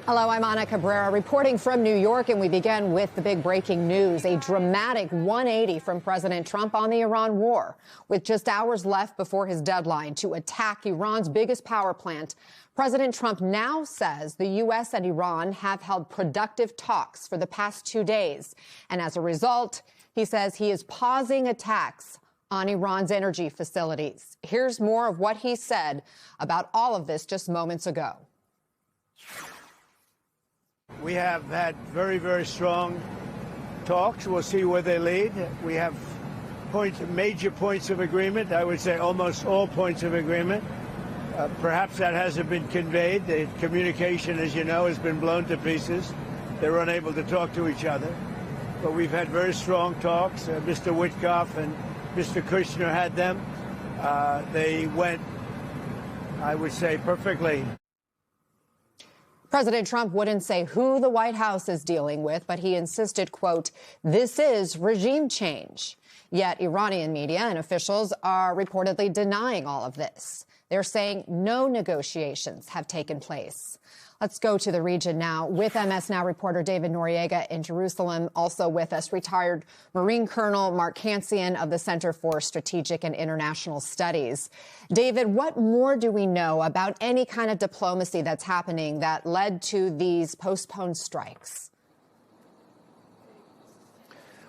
Hello, I'm Ana Cabrera reporting from New York, and we begin with the big breaking news. A dramatic 180 from President Trump on the Iran war. With just hours left before his deadline to attack Iran's biggest power plant, President Trump now says the U.S. and Iran have held productive talks for the past 2 days. And as a result, he says he is pausing attacks on Iran's energy facilities. Here's more of what he said about all of this just moments ago. We have had very, very strong talks. We'll see where they lead. We have major points of agreement. I would say almost all points of agreement. Perhaps that hasn't been conveyed. The communication, as you know, has been blown to pieces. They're unable to talk to each other. But we've had very strong talks. Mr. Witkoff and Mr. Kushner had them. They went, I would say, perfectly. President Trump wouldn't say who the White House is dealing with, but he insisted, quote, this is regime change. Yet Iranian media and officials are reportedly denying all of this. They're saying no negotiations have taken place. Let's go to the region now with MS Now reporter David Noriega in Jerusalem. Also with us, retired Marine Colonel Mark Cancian of the Center for Strategic and International Studies. David, what more do we know about any kind of diplomacy that's happening that led to these postponed strikes?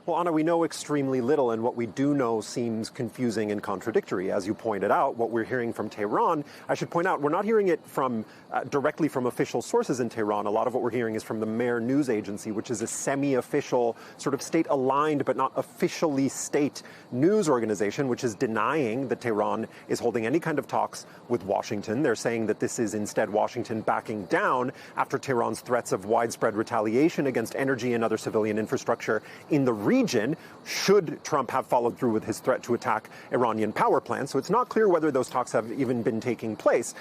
Well, Anna, we know extremely little, and what we do know seems confusing and contradictory. As you pointed out, what we're hearing from Tehran, I should point out, we're not hearing it from directly from official sources in Tehran. A lot of what we're hearing is from the Mehr News Agency, which is a semi-official, sort of state-aligned but not officially state news organization, which is denying that Tehran is holding any kind of talks with Washington. They're saying that this is instead Washington backing down after Tehran's threats of widespread retaliation against energy and other civilian infrastructure in the region, should Trump have followed through with his threat to attack Iranian power plants. So it's not clear whether those talks have even been taking place.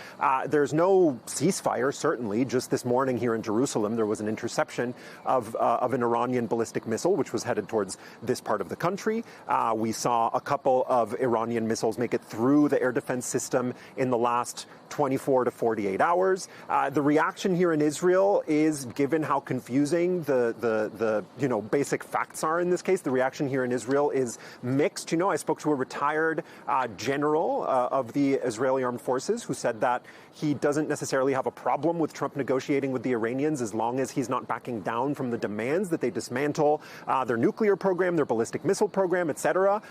There's no ceasefire, certainly. Just this morning here in Jerusalem, there was an interception of an Iranian ballistic missile, which was headed towards this part of the country. We saw a couple of Iranian missiles make it through the air defense system in the last 24 to 48 hours. The reaction here in Israel is, given how confusing the basic facts are in this case, the reaction here in Israel is mixed. You know, I spoke to a retired general of the Israeli Armed Forces who said that he doesn't necessarily have a problem with Trump negotiating with the Iranians as long as he's not backing down from the demands that they dismantle their nuclear program, their ballistic missile program, etc.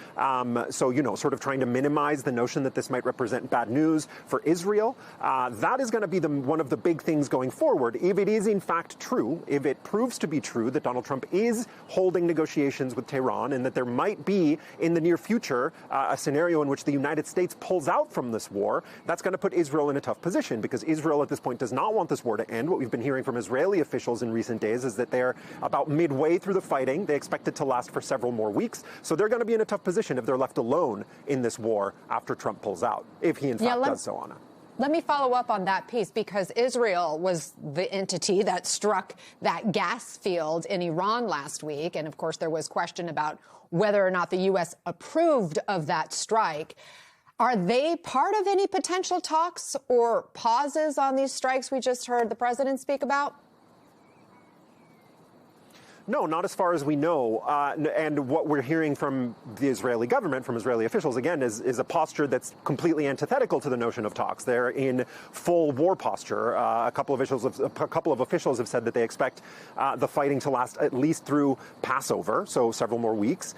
So, sort of trying to minimize the notion that this might represent bad news for Israel. That is going to be one of the big things going forward. If it is in fact true, if it proves to be true that Donald Trump is holding negotiations with Tehran and that there might be in the near future a scenario in which the United States pulls out from this war, that's going to put Israel in a tough position because Israel at this point does not want this war to end. What we've been hearing from Israeli officials in recent days is that they're about midway through the fighting. They expect it to last for several more weeks. So they're going to be in a tough position if they're left alone in this war after Trump pulls out, if he in fact does so, Anna. Let me follow up on that piece, because Israel was the entity that struck that gas field in Iran last week. And of course, there was question about whether or not the U.S. approved of that strike. Are they part of any potential talks or pauses on these strikes we just heard the president speak about? No, not as far as we know. And what we're hearing from the Israeli government, from Israeli officials, again, is a posture that's completely antithetical to the notion of talks. They're in full war posture. A couple of officials have said that they expect the fighting to last at least through Passover, so several more weeks.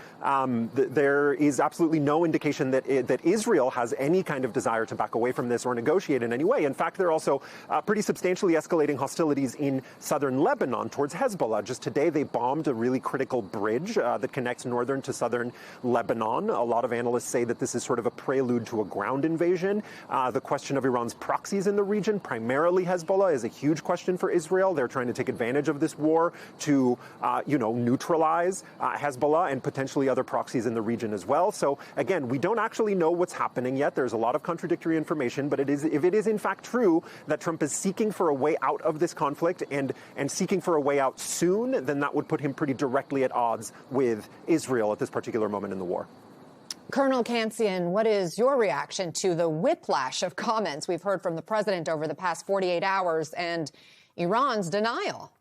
There is absolutely no indication that Israel has any kind of desire to back away from this or negotiate in any way. In fact, they're also pretty substantially escalating hostilities in southern Lebanon towards Hezbollah. Just today, they bombed a really critical bridge that connects northern to southern Lebanon. A lot of analysts say that this is sort of a prelude to a ground invasion. The question of Iran's proxies in the region, primarily Hezbollah, is a huge question for Israel. They're trying to take advantage of this war to, neutralize Hezbollah and potentially other proxies in the region as well. So again, we don't actually know what's happening yet. There's a lot of contradictory information, but if it is in fact true that Trump is seeking for a way out of this conflict and seeking for a way out soon, then that would put him pretty directly at odds with Israel at this particular moment in the war. Colonel Cancian, what is your reaction to the whiplash of comments we've heard from the president over the past 48 hours? And Iran's denial.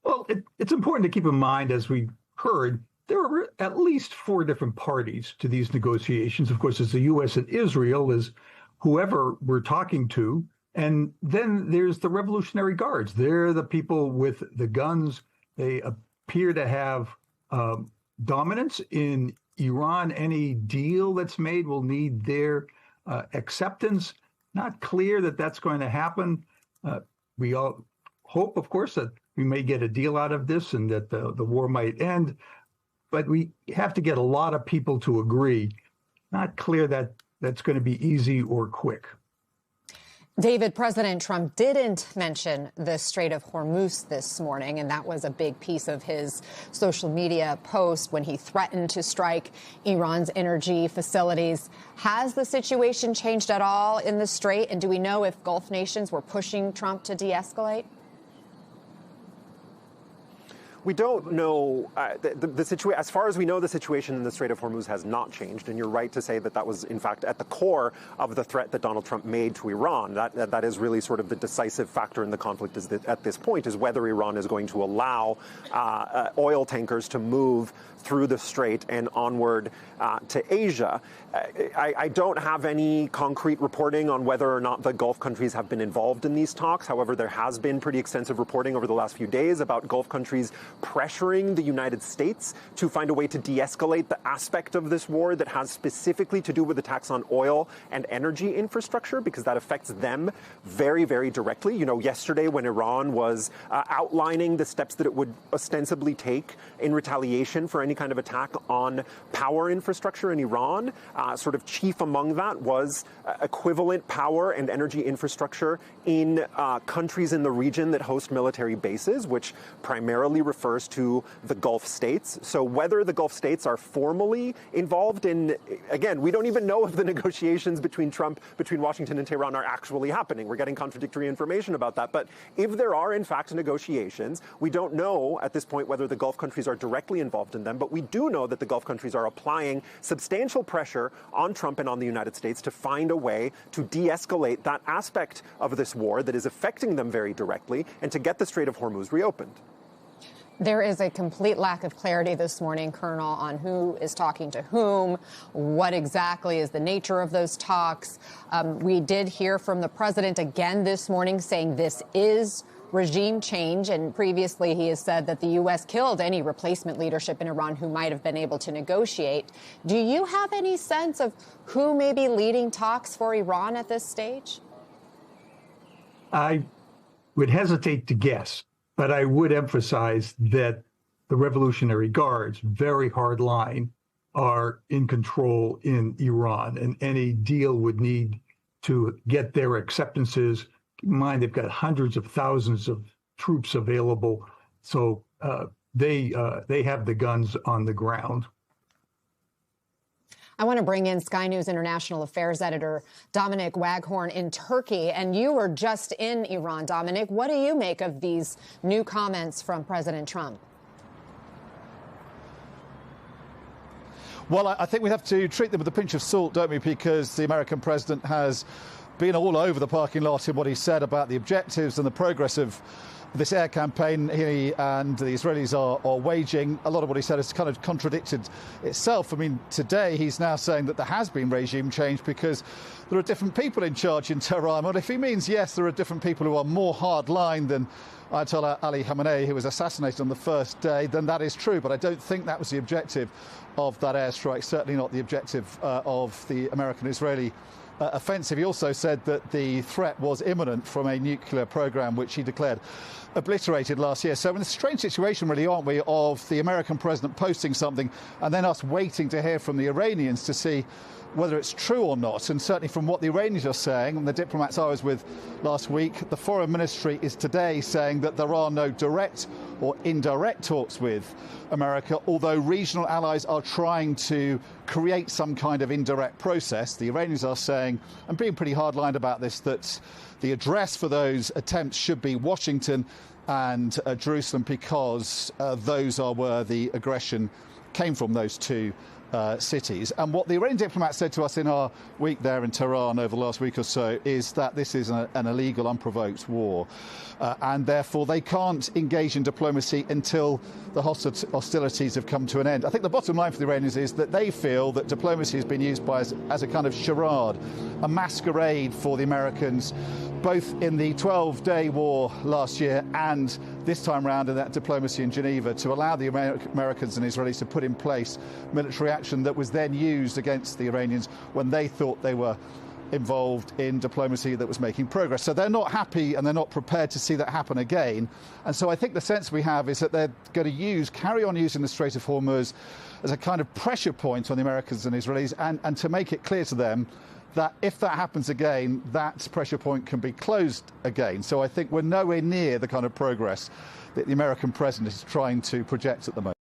Well, it's important to keep in mind, as we heard, there are at least 4 different parties to these negotiations. Of course, it's the U.S. and Israel, is whoever we're talking to. And then there's the Revolutionary Guards. They're the people with the guns. They appear to have dominance in Iran. Any deal that's made will need their acceptance. Not clear that that's going to happen. We all hope, of course, that we may get a deal out of this and that the war might end. But we have to get a lot of people to agree. Not clear that that's going to be easy or quick. David, President Trump didn't mention the Strait of Hormuz this morning, and that was a big piece of his social media post when he threatened to strike Iran's energy facilities. Has the situation changed at all in the Strait, and do we know if Gulf nations were pushing Trump to de-escalate? We don't know the situation. As far as we know, the situation in the Strait of Hormuz has not changed. And you're right to say that that was, in fact, at the core of the threat that Donald Trump made to Iran. That is really sort of the decisive factor in the conflict at this point, is whether Iran is going to allow oil tankers to move through the Strait and onward to Asia. I don't have any concrete reporting on whether or not the Gulf countries have been involved in these talks. However, there has been pretty extensive reporting over the last few days about Gulf countries pressuring the United States to find a way to de-escalate the aspect of this war that has specifically to do with attacks on oil and energy infrastructure, because that affects them very, very directly. You know, yesterday when Iran was outlining the steps that it would ostensibly take in retaliation for any kind of attack on power infrastructure in Iran, sort of chief among that was equivalent power and energy infrastructure in countries in the region that host military bases, which primarily refers to the Gulf states. So whether the Gulf states are formally involved in, again, we don't even know if the negotiations between Washington and Tehran are actually happening. We're getting contradictory information about that. But if there are, in fact, negotiations, we don't know at this point whether the Gulf countries are directly involved in them. But we do know that the Gulf countries are applying substantial pressure on Trump and on the United States to find a way to de-escalate that aspect of this war that is affecting them very directly and to get the Strait of Hormuz reopened. There is a complete lack of clarity this morning, Colonel, on who is talking to whom, what exactly is the nature of those talks. We did hear from the president again this morning saying this is regime change, and previously he has said that the U.S. killed any replacement leadership in Iran who might have been able to negotiate. Do you have any sense of who may be leading talks for Iran at this stage? I would hesitate to guess, but I would emphasize that the Revolutionary Guards, very hard line, are in control in Iran, and any deal would need to get their acceptances. Keep in mind, they've got hundreds of thousands of troops available, so they have the guns on the ground. I want to bring in Sky News International Affairs editor Dominic Waghorn in Turkey. And you were just in Iran, Dominic. What do you make of these new comments from President Trump? Well, I think we have to treat them with a pinch of salt, don't we? Because the American president has been all over the parking lot in what he said about the objectives and the progress of this air campaign he and the Israelis are waging. A lot of what he said has kind of contradicted itself. I mean, today he's now saying that there has been regime change because there are different people in charge in Tehran. Well, if he means, yes, there are different people who are more hard-line than Ayatollah Ali Khamenei, who was assassinated on the first day, then that is true. But I don't think that was the objective of that airstrike, certainly not the objective of the American-Israeli offensive. He also said that the threat was imminent from a nuclear program, which he declared obliterated last year. So in a strange situation, really, aren't we, of the American president posting something and then us waiting to hear from the Iranians to see whether it's true or not. And certainly from what the Iranians are saying, and the diplomats I was with last week, the foreign ministry is today saying that there are no direct or indirect talks with America, although regional allies are trying to create some kind of indirect process. The Iranians are saying, and being pretty hard-lined about this, that the address for those attempts should be Washington and Jerusalem, because those are where the aggression came from, those two cities. And what the Iranian diplomat said to us in our week there in Tehran over the last week or so is that this is an illegal, unprovoked war. And therefore they can't engage in diplomacy until the hostilities have come to an end. I think the bottom line for the Iranians is that they feel that diplomacy has been used as a kind of charade, a masquerade for the Americans, both in the 12-day war last year and this time round in that diplomacy in Geneva, to allow the Americans and Israelis to put in place military action that was then used against the Iranians when they thought they were involved in diplomacy that was making progress. So they're not happy and they're not prepared to see that happen again. And so I think the sense we have is that they're going to carry on using the Strait of Hormuz as a kind of pressure point on the Americans and Israelis, and to make it clear to them that if that happens again, that pressure point can be closed again. So I think we're nowhere near the kind of progress that the American president is trying to project at the moment.